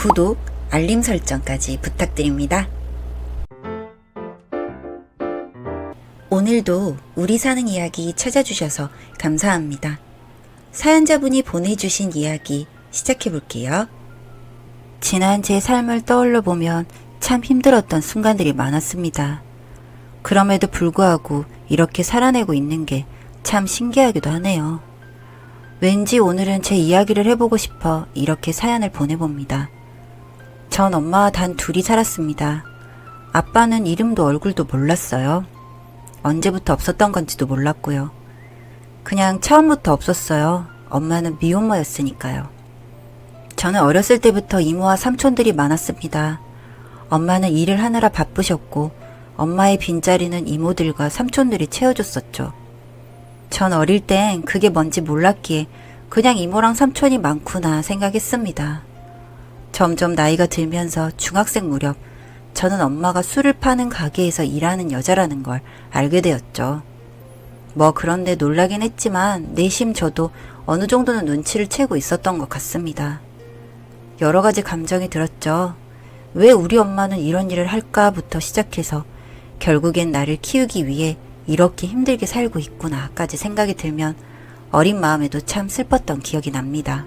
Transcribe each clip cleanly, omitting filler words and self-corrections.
구독, 알림 설정까지 부탁드립니다. 오늘도 우리 사는 이야기 찾아주셔서 감사합니다. 사연자분이 보내주신 이야기 시작해볼게요. 지난 제 삶을 떠올려 보면 참 힘들었던 순간들이 많았습니다. 그럼에도 불구하고 이렇게 살아내고 있는 게 참 신기하기도 하네요. 왠지 오늘은 제 이야기를 해보고 싶어 이렇게 사연을 보내봅니다. 전 엄마와 단 둘이 살았습니다. 아빠는 이름도 얼굴도 몰랐어요. 언제부터 없었던 건지도 몰랐고요. 그냥 처음부터 없었어요. 엄마는 미혼모였으니까요. 저는 어렸을 때부터 이모와 삼촌들이 많았습니다. 엄마는 일을 하느라 바쁘셨고 엄마의 빈자리는 이모들과 삼촌들이 채워줬었죠. 전 어릴 땐 그게 뭔지 몰랐기에 그냥 이모랑 삼촌이 많구나 생각했습니다. 점점 나이가 들면서 중학생 무렵 저는 엄마가 술을 파는 가게에서 일하는 여자라는 걸 알게 되었죠. 뭐 그런데 놀라긴 했지만 내심 저도 어느 정도는 눈치를 채고 있었던 것 같습니다. 여러 가지 감정이 들었죠. 왜 우리 엄마는 이런 일을 할까부터 시작해서 결국엔 나를 키우기 위해 이렇게 힘들게 살고 있구나까지 생각이 들면 어린 마음에도 참 슬펐던 기억이 납니다.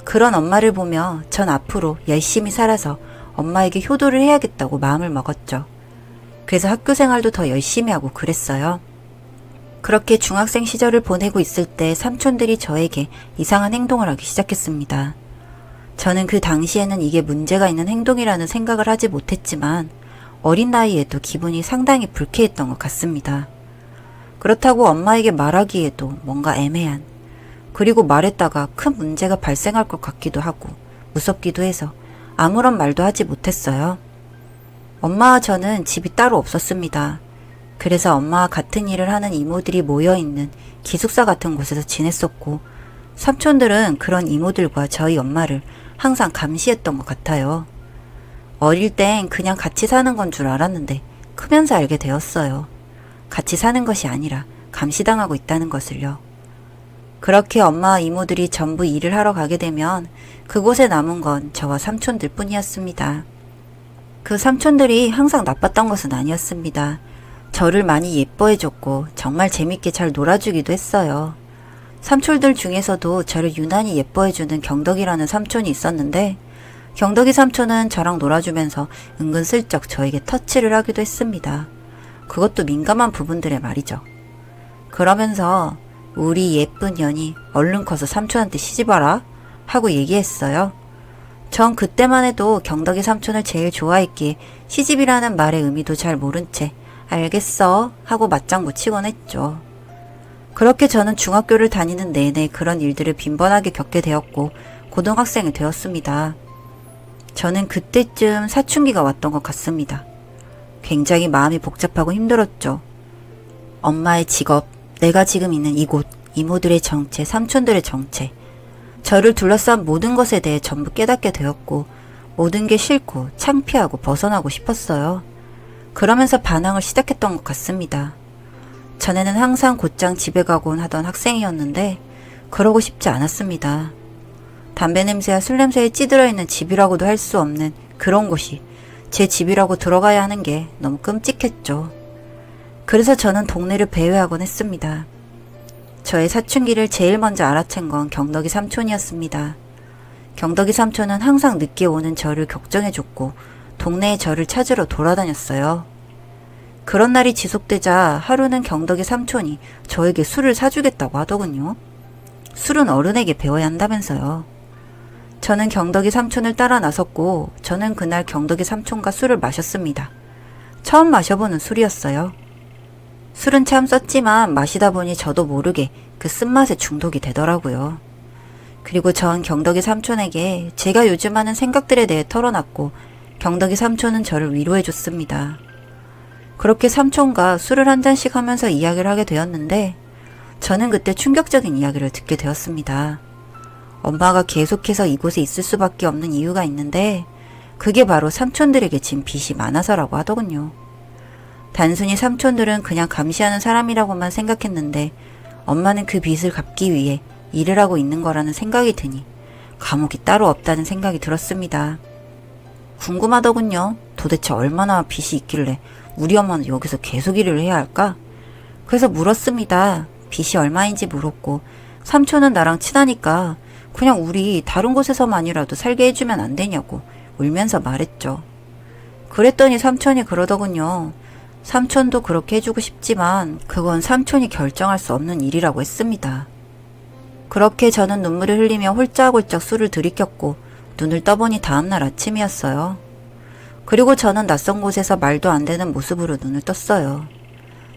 그런 엄마를 보며 전 앞으로 열심히 살아서 엄마에게 효도를 해야겠다고 마음을 먹었죠. 그래서 학교 생활도 더 열심히 하고 그랬어요. 그렇게 중학생 시절을 보내고 있을 때 삼촌들이 저에게 이상한 행동을 하기 시작했습니다. 저는 그 당시에는 이게 문제가 있는 행동이라는 생각을 하지 못했지만 어린 나이에도 기분이 상당히 불쾌했던 것 같습니다. 그렇다고 엄마에게 말하기에도 뭔가 애매한, 그리고 말했다가 큰 문제가 발생할 것 같기도 하고 무섭기도 해서 아무런 말도 하지 못했어요. 엄마와 저는 집이 따로 없었습니다. 그래서 엄마와 같은 일을 하는 이모들이 모여있는 기숙사 같은 곳에서 지냈었고 삼촌들은 그런 이모들과 저희 엄마를 항상 감시했던 것 같아요. 어릴 땐 그냥 같이 사는 건 줄 알았는데 크면서 알게 되었어요. 같이 사는 것이 아니라 감시당하고 있다는 것을요. 그렇게 엄마와 이모들이 전부 일을 하러 가게 되면 그곳에 남은 건 저와 삼촌들 뿐이었습니다. 그 삼촌들이 항상 나빴던 것은 아니었습니다. 저를 많이 예뻐해줬고 정말 재밌게 잘 놀아주기도 했어요. 삼촌들 중에서도 저를 유난히 예뻐해주는 경덕이라는 삼촌이 있었는데 경덕이 삼촌은 저랑 놀아주면서 은근슬쩍 저에게 터치를 하기도 했습니다. 그것도 민감한 부분들의 말이죠. 그러면서 우리 예쁜 년이 얼른 커서 삼촌한테 시집와라 하고 얘기했어요. 전 그때만 해도 경덕이 삼촌을 제일 좋아했기에 시집이라는 말의 의미도 잘 모른 채 알겠어 하고 맞장구 치곤 했죠. 그렇게 저는 중학교를 다니는 내내 그런 일들을 빈번하게 겪게 되었고 고등학생이 되었습니다. 저는 그때쯤 사춘기가 왔던 것 같습니다. 굉장히 마음이 복잡하고 힘들었죠. 엄마의 직업, 내가 지금 있는 이곳, 이모들의 정체, 삼촌들의 정체, 저를 둘러싼 모든 것에 대해 전부 깨닫게 되었고 모든 게 싫고 창피하고 벗어나고 싶었어요. 그러면서 반항을 시작했던 것 같습니다. 전에는 항상 곧장 집에 가곤 하던 학생이었는데 그러고 싶지 않았습니다. 담배 냄새와 술 냄새에 찌들어 있는 집이라고도 할 수 없는 그런 곳이 제 집이라고 들어가야 하는 게 너무 끔찍했죠. 그래서 저는 동네를 배회하곤 했습니다. 저의 사춘기를 제일 먼저 알아챈 건 경덕이 삼촌이었습니다. 경덕이 삼촌은 항상 늦게 오는 저를 걱정해줬고 동네에 저를 찾으러 돌아다녔어요. 그런 날이 지속되자 하루는 경덕이 삼촌이 저에게 술을 사주겠다고 하더군요. 술은 어른에게 배워야 한다면서요. 저는 경덕이 삼촌을 따라 나섰고 저는 그날 경덕이 삼촌과 술을 마셨습니다. 처음 마셔보는 술이었어요. 술은 참 썼지만 마시다 보니 저도 모르게 그 쓴맛에 중독이 되더라고요. 그리고 전 경덕이 삼촌에게 제가 요즘 하는 생각들에 대해 털어놨고 경덕이 삼촌은 저를 위로해줬습니다. 그렇게 삼촌과 술을 한 잔씩 하면서 이야기를 하게 되었는데 저는 그때 충격적인 이야기를 듣게 되었습니다. 엄마가 계속해서 이곳에 있을 수밖에 없는 이유가 있는데 그게 바로 삼촌들에게 진 빚이 많아서라고 하더군요. 단순히 삼촌들은 그냥 감시하는 사람이라고만 생각했는데 엄마는 그 빚을 갚기 위해 일을 하고 있는 거라는 생각이 드니 감옥이 따로 없다는 생각이 들었습니다. 궁금하더군요. 도대체 얼마나 빚이 있길래 우리 엄마는 여기서 계속 일을 해야 할까? 그래서 물었습니다. 빚이 얼마인지 물었고, 삼촌은 나랑 친하니까 그냥 우리 다른 곳에서만이라도 살게 해주면 안 되냐고 울면서 말했죠. 그랬더니 삼촌이 그러더군요. 삼촌도 그렇게 해주고 싶지만 그건 삼촌이 결정할 수 없는 일이라고 했습니다. 그렇게 저는 눈물을 흘리며 홀짝홀짝 술을 들이켰고 눈을 떠보니 다음날 아침이었어요. 그리고 저는 낯선 곳에서 말도 안 되는 모습으로 눈을 떴어요.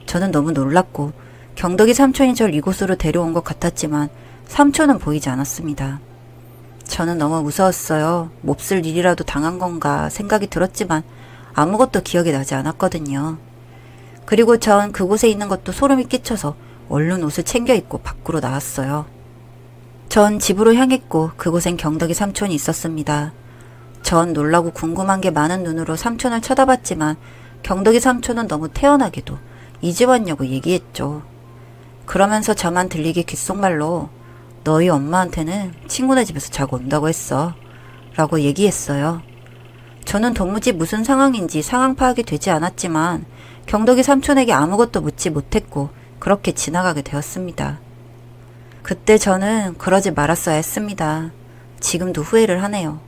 저는 너무 놀랐고 경덕이 삼촌이 절 이곳으로 데려온 것 같았지만 삼촌은 보이지 않았습니다. 저는 너무 무서웠어요. 몹쓸 일이라도 당한 건가 생각이 들었지만 아무것도 기억이 나지 않았거든요. 그리고 전 그곳에 있는 것도 소름이 끼쳐서 얼른 옷을 챙겨 입고 밖으로 나왔어요. 전 집으로 향했고 그곳엔 경덕이 삼촌이 있었습니다. 전 놀라고 궁금한 게 많은 눈으로 삼촌을 쳐다봤지만 경덕이 삼촌은 너무 태연하게도 이제 왔냐고 얘기했죠. 그러면서 저만 들리게 귓속말로 너희 엄마한테는 친구네 집에서 자고 온다고 했어 라고 얘기했어요. 저는 도무지 무슨 상황인지 상황 파악이 되지 않았지만 경덕이 삼촌에게 아무것도 묻지 못했고 그렇게 지나가게 되었습니다. 그때 저는 그러지 말았어야 했습니다. 지금도 후회를 하네요.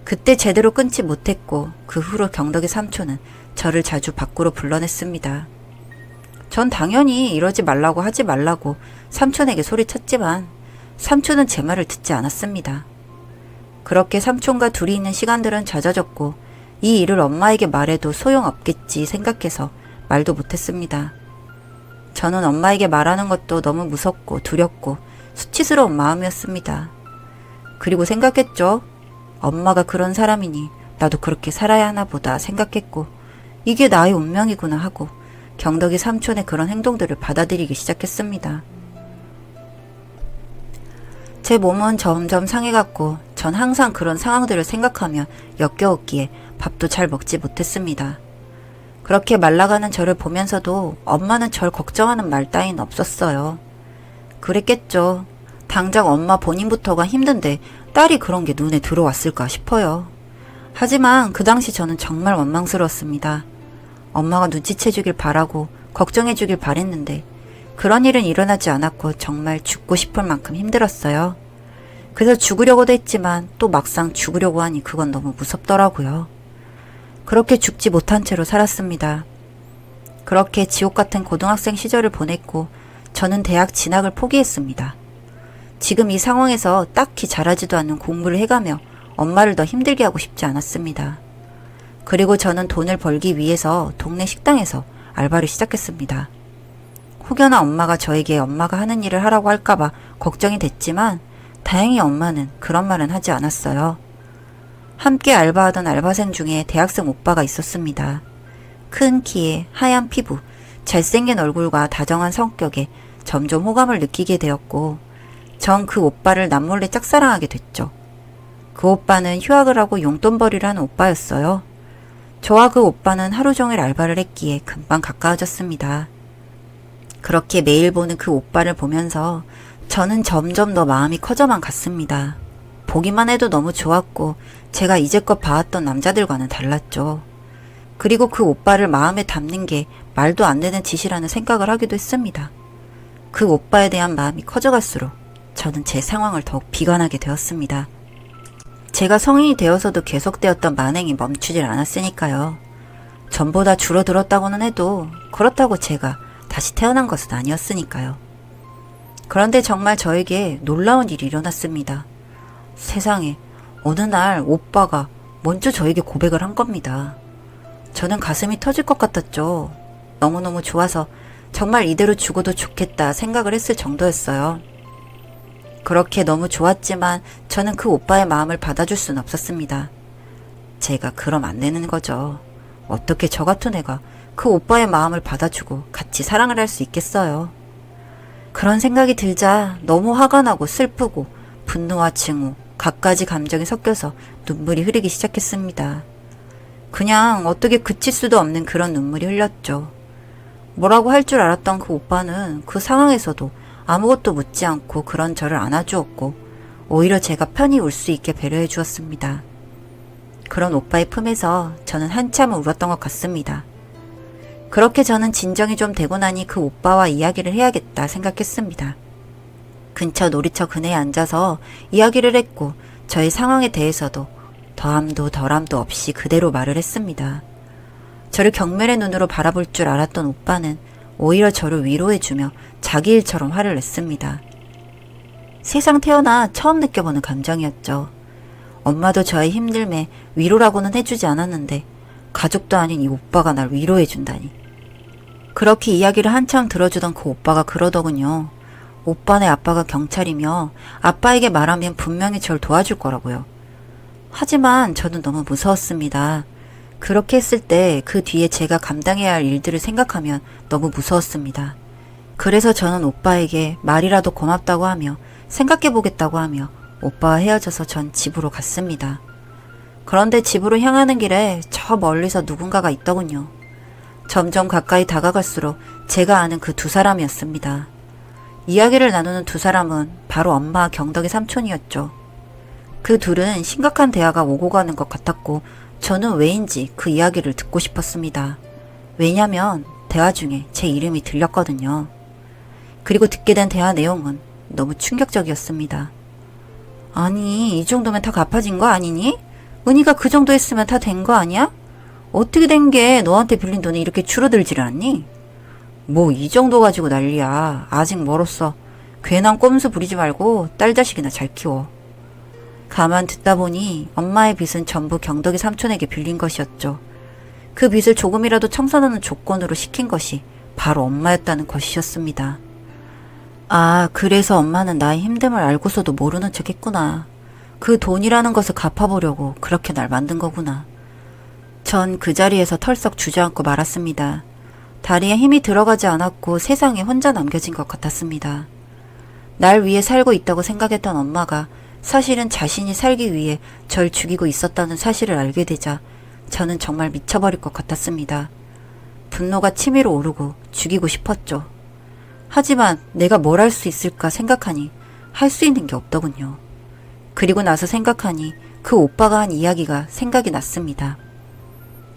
그때 제대로 끊지 못했고 그 후로 경덕이 삼촌은 저를 자주 밖으로 불러냈습니다. 전 당연히 이러지 말라고 하지 말라고 삼촌에게 소리쳤지만 삼촌은 제 말을 듣지 않았습니다. 그렇게 삼촌과 둘이 있는 시간들은 잦아졌고 이 일을 엄마에게 말해도 소용없겠지 생각해서 말도 못했습니다. 저는 엄마에게 말하는 것도 너무 무섭고 두렵고 수치스러운 마음이었습니다. 그리고 생각했죠. 엄마가 그런 사람이니 나도 그렇게 살아야 하나 보다 생각했고 이게 나의 운명이구나 하고 경덕이 삼촌의 그런 행동들을 받아들이기 시작했습니다. 제 몸은 점점 상해갔고 전 항상 그런 상황들을 생각하며 역겨웠기에 밥도 잘 먹지 못했습니다. 그렇게 말라가는 저를 보면서도 엄마는 절 걱정하는 말 따윈 없었어요. 그랬겠죠. 당장 엄마 본인부터가 힘든데 딸이 그런 게 눈에 들어왔을까 싶어요. 하지만 그 당시 저는 정말 원망스러웠습니다. 엄마가 눈치채주길 바라고 걱정해주길 바랬는데 그런 일은 일어나지 않았고 정말 죽고 싶을 만큼 힘들었어요. 그래서 죽으려고도 했지만 또 막상 죽으려고 하니 그건 너무 무섭더라고요. 그렇게 죽지 못한 채로 살았습니다. 그렇게 지옥 같은 고등학생 시절을 보냈고 저는 대학 진학을 포기했습니다. 지금 이 상황에서 딱히 잘하지도 않는 공부를 해가며 엄마를 더 힘들게 하고 싶지 않았습니다. 그리고 저는 돈을 벌기 위해서 동네 식당에서 알바를 시작했습니다. 혹여나 엄마가 저에게 엄마가 하는 일을 하라고 할까봐 걱정이 됐지만 다행히 엄마는 그런 말은 하지 않았어요. 함께 알바하던 알바생 중에 대학생 오빠가 있었습니다. 큰 키에 하얀 피부, 잘생긴 얼굴과 다정한 성격에 점점 호감을 느끼게 되었고 전 그 오빠를 남몰래 짝사랑하게 됐죠. 그 오빠는 휴학을 하고 용돈벌이를 하는 오빠였어요. 저와 그 오빠는 하루 종일 알바를 했기에 금방 가까워졌습니다. 그렇게 매일 보는 그 오빠를 보면서 저는 점점 더 마음이 커져만 갔습니다. 보기만 해도 너무 좋았고 제가 이제껏 봐왔던 남자들과는 달랐죠. 그리고 그 오빠를 마음에 담는 게 말도 안 되는 짓이라는 생각을 하기도 했습니다. 그 오빠에 대한 마음이 커져갈수록 저는 제 상황을 더욱 비관하게 되었습니다. 제가 성인이 되어서도 계속되었던 만행이 멈추질 않았으니까요. 전보다 줄어들었다고는 해도 그렇다고 제가 다시 태어난 것은 아니었으니까요. 그런데 정말 저에게 놀라운 일이 일어났습니다. 세상에 어느 날 오빠가 먼저 저에게 고백을 한 겁니다. 저는 가슴이 터질 것 같았죠. 너무너무 좋아서 정말 이대로 죽어도 좋겠다 생각을 했을 정도였어요. 그렇게 너무 좋았지만 저는 그 오빠의 마음을 받아줄 수는 없었습니다. 제가 그럼 안 되는 거죠. 어떻게 저 같은 애가 그 오빠의 마음을 받아주고 같이 사랑을 할 수 있겠어요. 그런 생각이 들자 너무 화가 나고 슬프고 분노와 증오, 갖가지 감정이 섞여서 눈물이 흐르기 시작했습니다. 그냥 어떻게 그칠 수도 없는 그런 눈물이 흘렸죠. 뭐라고 할 줄 알았던 그 오빠는 그 상황에서도 아무것도 묻지 않고 그런 저를 안아주었고 오히려 제가 편히 울 수 있게 배려해 주었습니다. 그런 오빠의 품에서 저는 한참을 울었던 것 같습니다. 그렇게 저는 진정이 좀 되고 나니 그 오빠와 이야기를 해야겠다 생각했습니다. 근처 놀이터 그네에 앉아서 이야기를 했고 저의 상황에 대해서도 더함도 덜함도 없이 그대로 말을 했습니다. 저를 경멸의 눈으로 바라볼 줄 알았던 오빠는 오히려 저를 위로해주며 자기 일처럼 화를 냈습니다. 세상 태어나 처음 느껴보는 감정이었죠. 엄마도 저의 힘듦에 위로라고는 해주지 않았는데 가족도 아닌 이 오빠가 날 위로해준다니. 그렇게 이야기를 한참 들어주던 그 오빠가 그러더군요. 오빠네 아빠가 경찰이며 아빠에게 말하면 분명히 절 도와줄 거라고요. 하지만 저는 너무 무서웠습니다. 그렇게 했을 때 그 뒤에 제가 감당해야 할 일들을 생각하면 너무 무서웠습니다. 그래서 저는 오빠에게 말이라도 고맙다고 하며 생각해보겠다고 하며 오빠와 헤어져서 전 집으로 갔습니다. 그런데 집으로 향하는 길에 저 멀리서 누군가가 있더군요. 점점 가까이 다가갈수록 제가 아는 그 두 사람이었습니다. 이야기를 나누는 두 사람은 바로 엄마와 경덕의 삼촌이었죠. 그 둘은 심각한 대화가 오고 가는 것 같았고 저는 왜인지 그 이야기를 듣고 싶었습니다. 왜냐면 대화 중에 제 이름이 들렸거든요. 그리고 듣게 된 대화 내용은 너무 충격적이었습니다. 아니, 이 정도면 다 갚아진 거 아니니? 은희가 그 정도 했으면 다 된 거 아니야? 어떻게 된 게 너한테 빌린 돈이 이렇게 줄어들질 않니? 뭐 이 정도 가지고 난리야. 아직 멀었어. 괜한 꼼수 부리지 말고 딸 자식이나 잘 키워. 가만 듣다 보니 엄마의 빚은 전부 경덕이 삼촌에게 빌린 것이었죠. 그 빚을 조금이라도 청산하는 조건으로 시킨 것이 바로 엄마였다는 것이었습니다. 아, 그래서 엄마는 나의 힘듦을 알고서도 모르는 척 했구나. 그 돈이라는 것을 갚아보려고 그렇게 날 만든 거구나. 전 그 자리에서 털썩 주저앉고 말았습니다. 다리에 힘이 들어가지 않았고 세상에 혼자 남겨진 것 같았습니다. 날 위해 살고 있다고 생각했던 엄마가 사실은 자신이 살기 위해 절 죽이고 있었다는 사실을 알게 되자 저는 정말 미쳐버릴 것 같았습니다. 분노가 치밀어 오르고 죽이고 싶었죠. 하지만 내가 뭘 할 수 있을까 생각하니 할 수 있는 게 없더군요. 그리고 나서 생각하니 그 오빠가 한 이야기가 생각이 났습니다.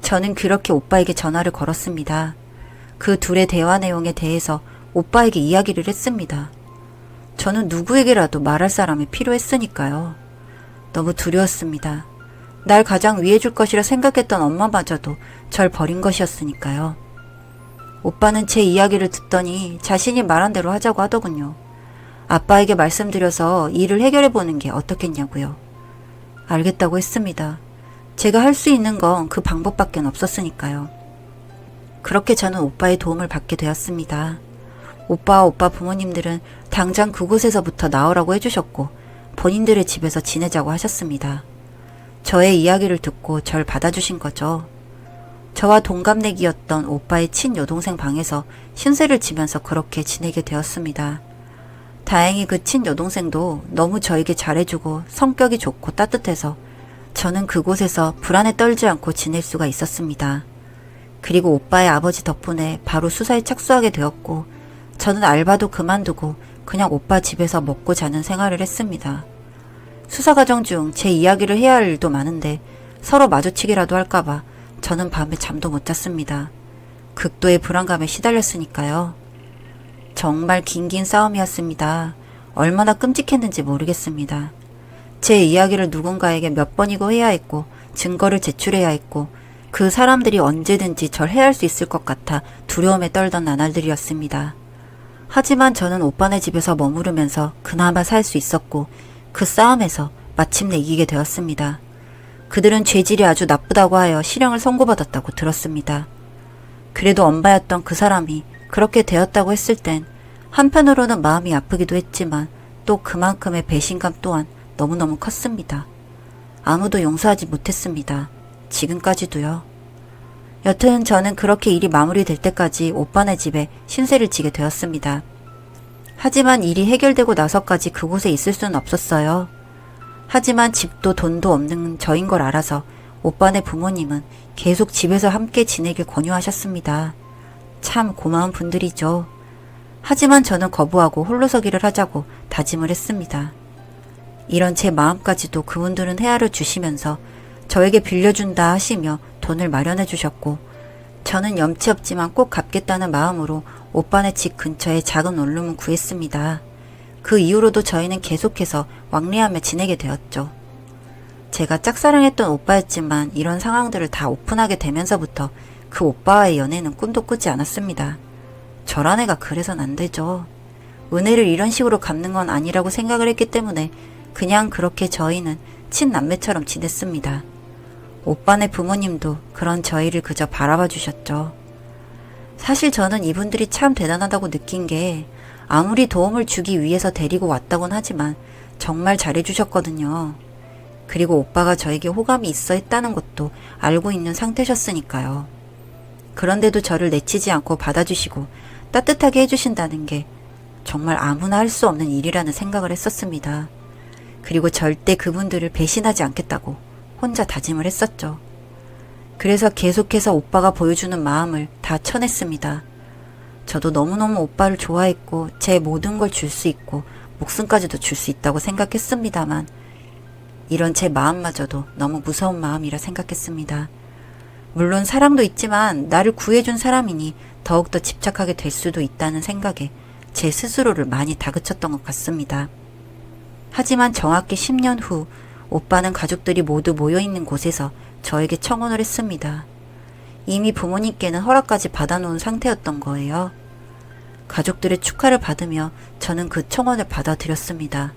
저는 그렇게 오빠에게 전화를 걸었습니다. 그 둘의 대화 내용에 대해서 오빠에게 이야기를 했습니다. 저는 누구에게라도 말할 사람이 필요했으니까요. 너무 두려웠습니다. 날 가장 위해줄 것이라 생각했던 엄마마저도 절 버린 것이었으니까요. 오빠는 제 이야기를 듣더니 자신이 말한 대로 하자고 하더군요. 아빠에게 말씀드려서 일을 해결해보는 게 어떻겠냐고요. 알겠다고 했습니다. 제가 할 수 있는 건 그 방법밖에 없었으니까요. 그렇게 저는 오빠의 도움을 받게 되었습니다. 오빠와 오빠 부모님들은 당장 그곳에서부터 나오라고 해주셨고 본인들의 집에서 지내자고 하셨습니다. 저의 이야기를 듣고 절 받아주신 거죠. 저와 동갑내기였던 오빠의 친여동생 방에서 신세를 지면서 그렇게 지내게 되었습니다. 다행히 그 친여동생도 너무 저에게 잘해주고 성격이 좋고 따뜻해서 저는 그곳에서 불안에 떨지 않고 지낼 수가 있었습니다. 그리고 오빠의 아버지 덕분에 바로 수사에 착수하게 되었고 저는 알바도 그만두고 그냥 오빠 집에서 먹고 자는 생활을 했습니다. 수사 과정 중 제 이야기를 해야 할 일도 많은데 서로 마주치기라도 할까봐 저는 밤에 잠도 못 잤습니다. 극도의 불안감에 시달렸으니까요. 정말 긴 싸움이었습니다. 얼마나 끔찍했는지 모르겠습니다. 제 이야기를 누군가에게 몇 번이고 해야 했고 증거를 제출해야 했고 그 사람들이 언제든지 절 해할 수 있을 것 같아 두려움에 떨던 나날들이었습니다. 하지만 저는 오빠네 집에서 머무르면서 그나마 살 수 있었고 그 싸움에서 마침내 이기게 되었습니다. 그들은 죄질이 아주 나쁘다고 하여 실형을 선고받았다고 들었습니다. 그래도 엄마였던 그 사람이 그렇게 되었다고 했을 땐 한편으로는 마음이 아프기도 했지만 또 그만큼의 배신감 또한 너무너무 컸습니다. 아무도 용서하지 못했습니다. 지금까지도요. 여튼 저는 그렇게 일이 마무리될 때까지 오빠네 집에 신세를 지게 되었습니다. 하지만 일이 해결되고 나서까지 그곳에 있을 수는 없었어요. 하지만 집도 돈도 없는 저인 걸 알아서 오빠네 부모님은 계속 집에서 함께 지내길 권유하셨습니다. 참 고마운 분들이죠. 하지만 저는 거부하고 홀로서기를 하자고 다짐을 했습니다. 이런 제 마음까지도 그분들은 헤아려 주시면서 저에게 빌려준다 하시며 돈을 마련해 주셨고, 저는 염치 없지만 꼭 갚겠다는 마음으로 오빠네 집 근처에 작은 원룸을 구했습니다. 그 이후로도 저희는 계속해서 왕래하며 지내게 되었죠. 제가 짝사랑했던 오빠였지만 이런 상황들을 다 오픈하게 되면서부터 그 오빠와의 연애는 꿈도 꾸지 않았습니다. 저란 애가 그래선 안 되죠. 은혜를 이런 식으로 갚는 건 아니라고 생각을 했기 때문에 그냥 그렇게 저희는 친남매처럼 지냈습니다. 오빠네 부모님도 그런 저희를 그저 바라봐 주셨죠. 사실 저는 이분들이 참 대단하다고 느낀 게, 아무리 도움을 주기 위해서 데리고 왔다곤 하지만 정말 잘해주셨거든요. 그리고 오빠가 저에게 호감이 있어 했다는 것도 알고 있는 상태셨으니까요. 그런데도 저를 내치지 않고 받아주시고 따뜻하게 해주신다는 게 정말 아무나 할 수 없는 일이라는 생각을 했었습니다. 그리고 절대 그분들을 배신하지 않겠다고 혼자 다짐을 했었죠. 그래서 계속해서 오빠가 보여주는 마음을 다 쳐냈습니다. 저도 너무너무 오빠를 좋아했고 제 모든 걸 줄 수 있고 목숨까지도 줄 수 있다고 생각했습니다만, 이런 제 마음마저도 너무 무서운 마음이라 생각했습니다. 물론 사랑도 있지만 나를 구해준 사람이니 더욱더 집착하게 될 수도 있다는 생각에 제 스스로를 많이 다그쳤던 것 같습니다. 하지만 정확히 10년 후 오빠는 가족들이 모두 모여있는 곳에서 저에게 청혼을 했습니다. 이미 부모님께는 허락까지 받아놓은 상태였던 거예요. 가족들의 축하를 받으며 저는 그 청혼을 받아들였습니다.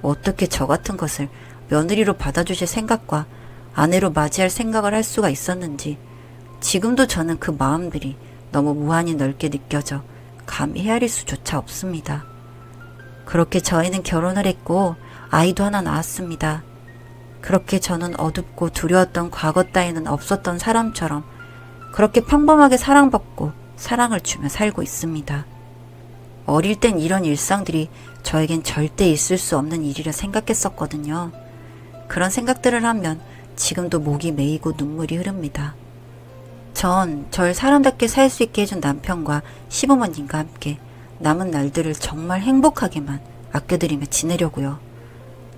어떻게 저 같은 것을 며느리로 받아주실 생각과 아내로 맞이할 생각을 할 수가 있었는지, 지금도 저는 그 마음들이 너무 무한히 넓게 느껴져 감히 헤아릴 수조차 없습니다. 그렇게 저희는 결혼을 했고 아이도 하나 낳았습니다. 그렇게 저는 어둡고 두려웠던 과거 따위는 없었던 사람처럼 그렇게 평범하게 사랑받고 사랑을 주며 살고 있습니다. 어릴 땐 이런 일상들이 저에겐 절대 있을 수 없는 일이라 생각했었거든요. 그런 생각들을 하면 지금도 목이 메이고 눈물이 흐릅니다. 전 절 사람답게 살 수 있게 해준 남편과 시부모님과 함께 남은 날들을 정말 행복하게만 아껴드리며 지내려고요.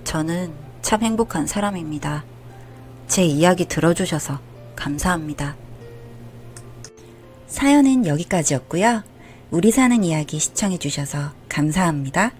저는 참 행복한 사람입니다. 제 이야기 들어주셔서 감사합니다. 사연은 여기까지였고요. 우리 사는 이야기 시청해주셔서 감사합니다.